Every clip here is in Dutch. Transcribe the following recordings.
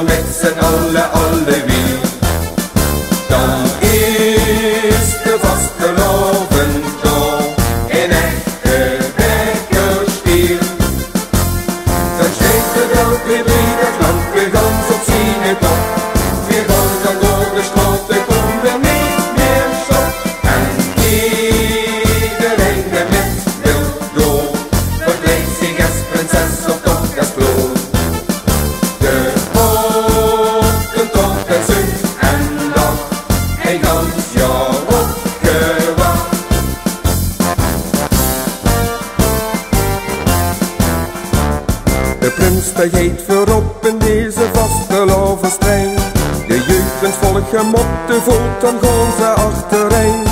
met z'n allen alle wie. Dan is de vastelavonddag een echte bekkerstier. Dan steekt de dag weer bij dat land weer gans op zijn kop. Weer gaan dan door de straat, er komt er niet meer stop. En iedereen er met wil door, verkleedt zich als prinses of toch als vloer. De ochtend tot de zon en dag, een gans jaar opgewacht. De prins die heet voorop in deze vastelavondstrijd. De jeugd volgt hem op de voet, dan gaan ze achtereen.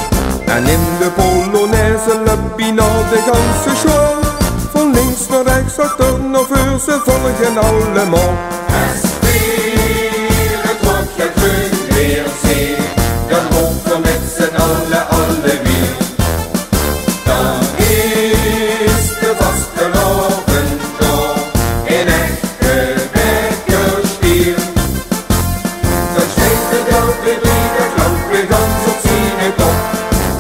En in de Polonaise lobby naar de ganse show. Van links naar rechts, achter naar voor, ze volgen allemaal. Als weer het rokje terug weer zie, dan hopen met z'n allen alle wie. Dan is de vastelavonddag een echte bekkerstier. Dan steekt de dag weer bij dat land weer gans op zijn kop.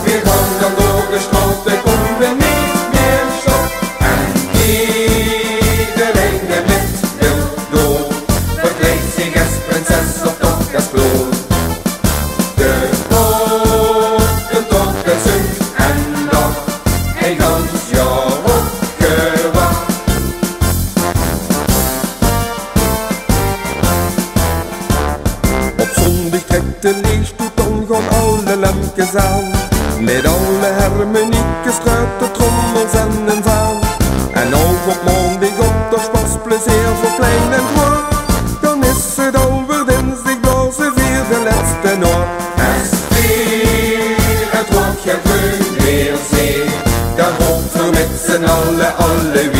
Weer gaan dan door de straat, er komt er niet meer stop. En iedereen er met wil door, verkleedt zich als prinses of toch als vloer. De ochtend tot de zon en dag, een gans jaar opgewacht. Op zondag trekt de leegstoet, dan gaan alle lampjes aan. Met alle harmoniekes, struiten, trommels en een vaan. En ook op maandag op de spasplezier voor klein en groot. Dan is het alweer dinsdag, blazen weer de laatste noot. Als weer het rokje groen weer zie, dan hopen we met z'n allen alle